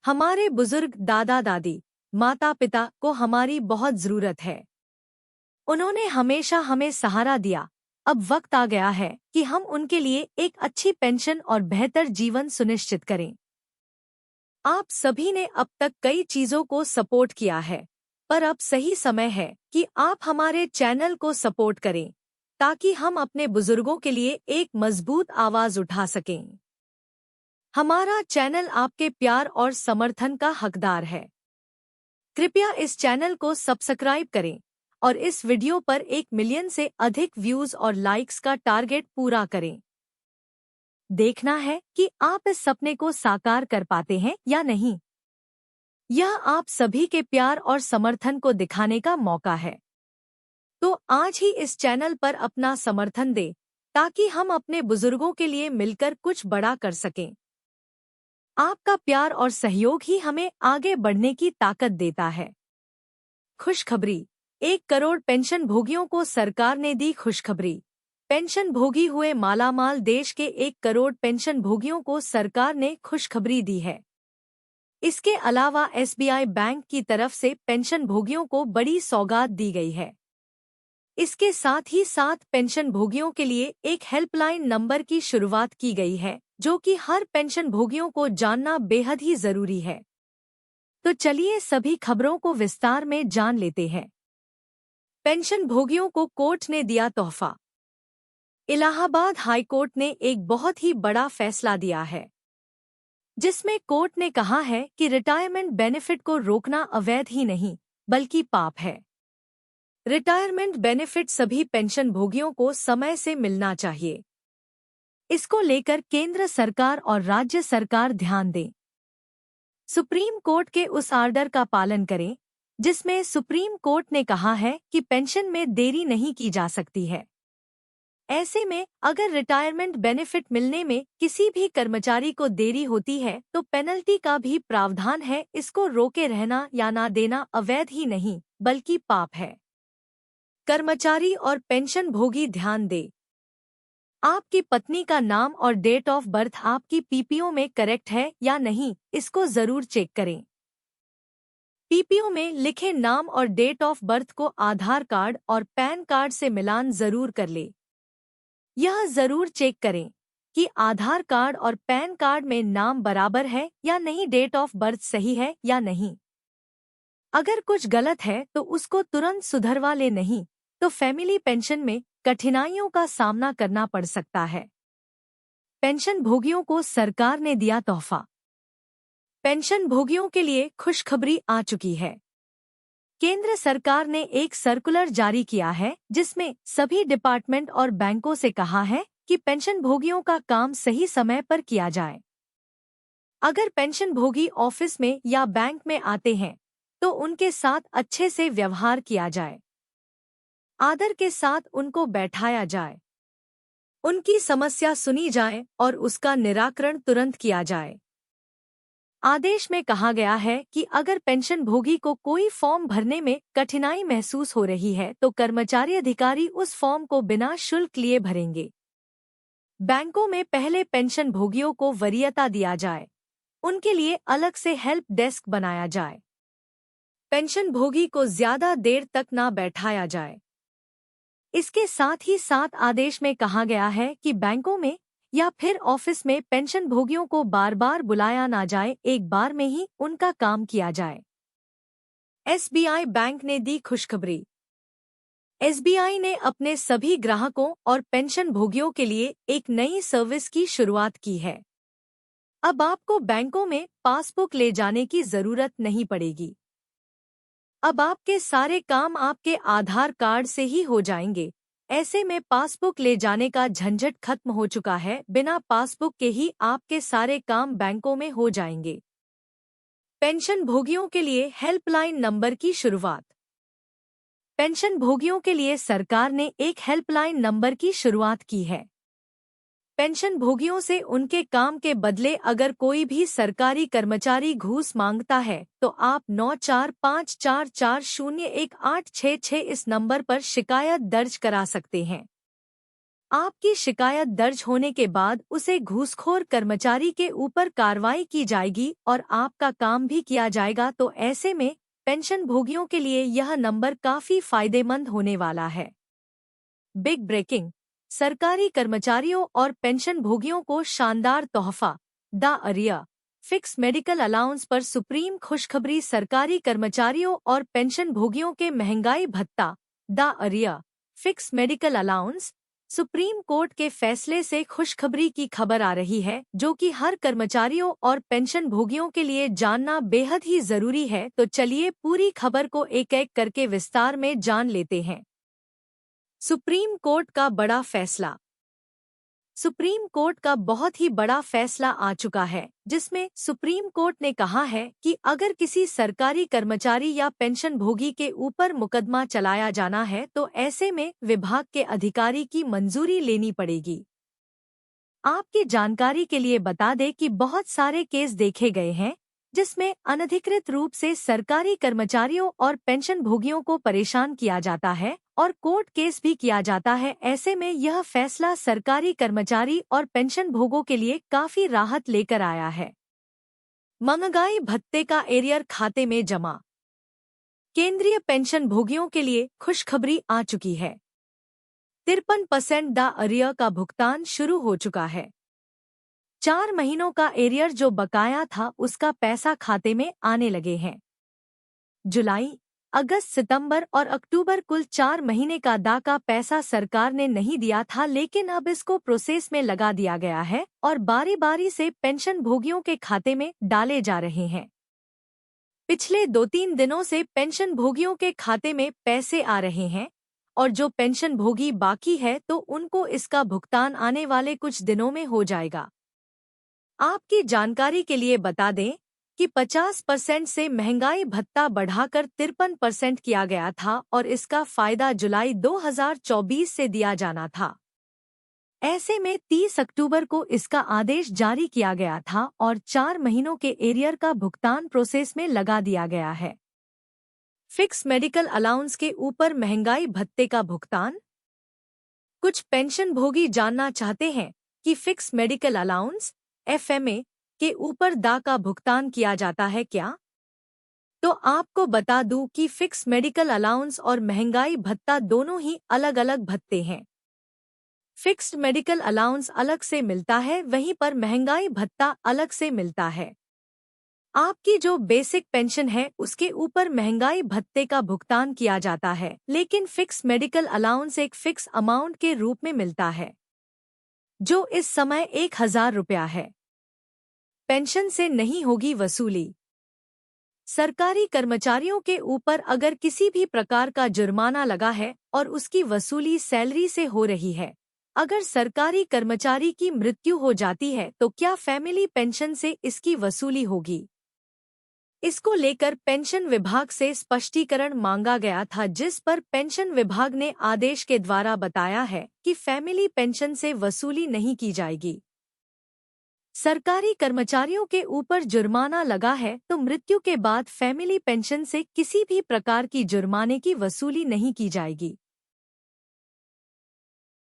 हमारे बुजुर्ग दादा दादी, माता पिता को हमारी बहुत जरूरत है। उन्होंने हमेशा हमें सहारा दिया। अब वक्त आ गया है कि हम उनके लिए एक अच्छी पेंशन और बेहतर जीवन सुनिश्चित करें। आप सभी ने अब तक कई चीजों को सपोर्ट किया है, पर अब सही समय है कि आप हमारे चैनल को सपोर्ट करें ताकि हम अपने बुजुर्गों के लिए एक मजबूत आवाज उठा सकें। हमारा चैनल आपके प्यार और समर्थन का हकदार है। कृपया इस चैनल को सब्सक्राइब करें और इस वीडियो पर 1 मिलियन से अधिक व्यूज और लाइक्स का टारगेट पूरा करें। देखना है कि आप इस सपने को साकार कर पाते हैं या नहीं। यह आप सभी के प्यार और समर्थन को दिखाने का मौका है। तो आज ही इस चैनल पर अपना समर्थन दें ताकि हम अपने बुजुर्गों के लिए मिलकर कुछ बड़ा कर सकें। आपका प्यार और सहयोग ही हमें आगे बढ़ने की ताकत देता है। खुशखबरी, 1 करोड़ पेंशन भोगियों को सरकार ने दी खुशखबरी। पेंशन भोगी हुए मालामाल देश के 1 करोड़ पेंशन भोगियों को सरकार ने खुशखबरी दी है। इसके अलावा एसबीआई बैंक की तरफ से पेंशन भोगियों को बड़ी सौगात दी गई है। इसके साथ ही साथ पेंशन भोगियों के लिए एक हेल्पलाइन नंबर की शुरुआत की गई है, जो कि हर पेंशन भोगियों को जानना बेहद ही जरूरी है। तो चलिए सभी खबरों को विस्तार में जान लेते हैं। पेंशन भोगियों को कोर्ट ने दिया तोहफा। इलाहाबाद हाई कोर्ट ने एक बहुत ही बड़ा फैसला दिया है, जिसमें कोर्ट ने कहा है कि रिटायरमेंट बेनिफिट को रोकना अवैध ही नहीं बल्कि पाप है। रिटायरमेंट बेनिफिट सभी पेंशन भोगियों को समय से मिलना चाहिए। इसको लेकर केंद्र सरकार और राज्य सरकार ध्यान दें। सुप्रीम कोर्ट के उस आर्डर का पालन करें जिसमें सुप्रीम कोर्ट ने कहा है कि पेंशन में देरी नहीं की जा सकती है। ऐसे में अगर रिटायरमेंट बेनिफिट मिलने में किसी भी कर्मचारी को देरी होती है तो पेनल्टी का भी प्रावधान है। इसको रोके रहना या ना देना अवैध ही नहीं बल्कि पाप है। कर्मचारी और पेंशन भोगी ध्यान दें। आपकी पत्नी का नाम और डेट ऑफ बर्थ आपकी पीपीओ में करेक्ट है या नहीं, इसको जरूर चेक करें। पीपीओ में लिखे नाम और डेट ऑफ बर्थ को आधार कार्ड और पैन कार्ड से मिलान जरूर कर ले। यह जरूर चेक करें कि आधार कार्ड और पैन कार्ड में नाम बराबर है या नहीं, डेट ऑफ बर्थ सही है या नहीं। अगर कुछ गलत है तो उसको तुरंत सुधरवा ले, नहीं तो फैमिली पेंशन में कठिनाइयों का सामना करना पड़ सकता है। पेंशन भोगियों को सरकार ने दिया तोहफा। पेंशन भोगियों के लिए खुशखबरी आ चुकी है। केंद्र सरकार ने एक सर्कुलर जारी किया है जिसमें सभी डिपार्टमेंट और बैंकों से कहा है कि पेंशन भोगियों का काम सही समय पर किया जाए। अगर पेंशन भोगी ऑफिस में या बैंक में आते हैं तो उनके साथ अच्छे से व्यवहार किया जाए। आदर के साथ उनको बैठाया जाए, उनकी समस्या सुनी जाए और उसका निराकरण तुरंत किया जाए। आदेश में कहा गया है कि अगर पेंशन भोगी को कोई फॉर्म भरने में कठिनाई महसूस हो रही है तो कर्मचारी अधिकारी उस फॉर्म को बिना शुल्क लिए भरेंगे। बैंकों में पहले पेंशन भोगियों को वरीयता दिया जाए, उनके लिए अलग से हेल्प डेस्क बनाया जाए। पेंशन भोगी को ज्यादा देर तक ना बैठाया जाए। इसके साथ ही साथ आदेश में कहा गया है कि बैंकों में या फिर ऑफिस में पेंशन भोगियों को बार बार बुलाया ना जाए, एक बार में ही उनका काम किया जाए। एसबीआई बैंक ने दी खुशखबरी। एसबीआई ने अपने सभी ग्राहकों और पेंशन भोगियों के लिए एक नई सर्विस की शुरुआत की है। अब आपको बैंकों में पासबुक ले जाने की जरूरत नहीं पड़ेगी। अब आपके सारे काम आपके आधार कार्ड से ही हो जाएंगे। ऐसे में पासबुक ले जाने का झंझट खत्म हो चुका है। बिना पासबुक के ही आपके सारे काम बैंकों में हो जाएंगे। पेंशन भोगियों के लिए हेल्पलाइन नंबर की शुरुआत। पेंशन भोगियों के लिए सरकार ने एक हेल्पलाइन नंबर की शुरुआत की है। पेंशन भोगियों से उनके काम के बदले अगर कोई भी सरकारी कर्मचारी घूस मांगता है तो आप 9454401866 इस नंबर पर शिकायत दर्ज करा सकते हैं। आपकी शिकायत दर्ज होने के बाद उसे घूसखोर कर्मचारी के ऊपर कार्रवाई की जाएगी और आपका काम भी किया जाएगा। तो ऐसे में पेंशन भोगियों के लिए यह नंबर काफी फायदेमंद होने वाला है। बिग ब्रेकिंग, सरकारी कर्मचारियों और पेंशन भोगियों को शानदार तोहफा, द अरिया फिक्स मेडिकल अलाउंस पर सुप्रीम खुशखबरी। सरकारी कर्मचारियों और पेंशन भोगियों के महंगाई भत्ता, द अरिया fix medical allowance. Supreme court के फैसले से खुशखबरी की खबर आ रही है, जो कि हर कर्मचारियों और पेंशन भोगियों के लिए जानना बेहद ही जरूरी है। तो चलिए पूरी खबर को एक एक करके विस्तार में जान लेते हैं। सुप्रीम कोर्ट का बड़ा फैसला। सुप्रीम कोर्ट का बहुत ही बड़ा फैसला आ चुका है, जिसमें सुप्रीम कोर्ट ने कहा है कि अगर किसी सरकारी कर्मचारी या पेंशन भोगी के ऊपर मुकदमा चलाया जाना है तो ऐसे में विभाग के अधिकारी की मंजूरी लेनी पड़ेगी। आपकी जानकारी के लिए बता दें कि बहुत सारे केस देखे गए हैं जिसमें अनधिकृत रूप से सरकारी कर्मचारियों और पेंशन भोगियों को परेशान किया जाता है और कोर्ट केस भी किया जाता है। ऐसे में यह फैसला सरकारी कर्मचारी और पेंशन भोगों के लिए काफी राहत लेकर आया है। महंगाई भत्ते का एरियर खाते में जमा। केंद्रीय पेंशन भोगियों के लिए खुशखबरी आ चुकी है। 53% द अरियर का भुगतान शुरू हो चुका है। 4 महीनों का एरियर जो बकाया था उसका पैसा खाते में आने लगे हैं। जुलाई, अगस्त, सितंबर और अक्टूबर कुल 4 महीने का दा का पैसा सरकार ने नहीं दिया था, लेकिन अब इसको प्रोसेस में लगा दिया गया है और बारी बारी से पेंशन भोगियों के खाते में डाले जा रहे हैं। पिछले 2-3 दिनों से पेंशन भोगियों के खाते में पैसे आ रहे हैं और जो पेंशन भोगी बाकी है तो उनको इसका भुगतान आने वाले कुछ दिनों में हो जाएगा। आपकी जानकारी के लिए बता दें कि 50% से महंगाई भत्ता बढ़ाकर 53% किया गया था और इसका फायदा जुलाई 2024 से दिया जाना था। ऐसे में 30 अक्टूबर को इसका आदेश जारी किया गया था और 4 महीनों के एरियर का भुगतान प्रोसेस में लगा दिया गया है। फिक्स मेडिकल अलाउंस के ऊपर महंगाई भत्ते का भुगतान। कुछ पेंशन भोगी जानना चाहते हैं कि फिक्स मेडिकल अलाउंस FMA के ऊपर दा का भुगतान किया जाता है क्या? तो आपको बता दूं कि फिक्स मेडिकल अलाउंस और महंगाई भत्ता दोनों ही अलग अलग भत्ते हैं। फिक्स्ड मेडिकल अलाउंस अलग से मिलता है, वहीं पर महंगाई भत्ता अलग से मिलता है। आपकी जो बेसिक पेंशन है उसके ऊपर महंगाई भत्ते का भुगतान किया जाता है, लेकिन फिक्स मेडिकल अलाउंस एक फिक्स अमाउंट के रूप में मिलता है, जो इस समय 1000 रुपया है। पेंशन से नहीं होगी वसूली। सरकारी कर्मचारियों के ऊपर अगर किसी भी प्रकार का जुर्माना लगा है और उसकी वसूली सैलरी से हो रही है, अगर सरकारी कर्मचारी की मृत्यु हो जाती है तो क्या फैमिली पेंशन से इसकी वसूली होगी? इसको लेकर पेंशन विभाग से स्पष्टीकरण मांगा गया था, जिस पर पेंशन विभाग ने आदेश के द्वारा बताया है कि फैमिली पेंशन से वसूली नहीं की जाएगी। सरकारी कर्मचारियों के ऊपर जुर्माना लगा है तो मृत्यु के बाद फैमिली पेंशन से किसी भी प्रकार की जुर्माने की वसूली नहीं की जाएगी।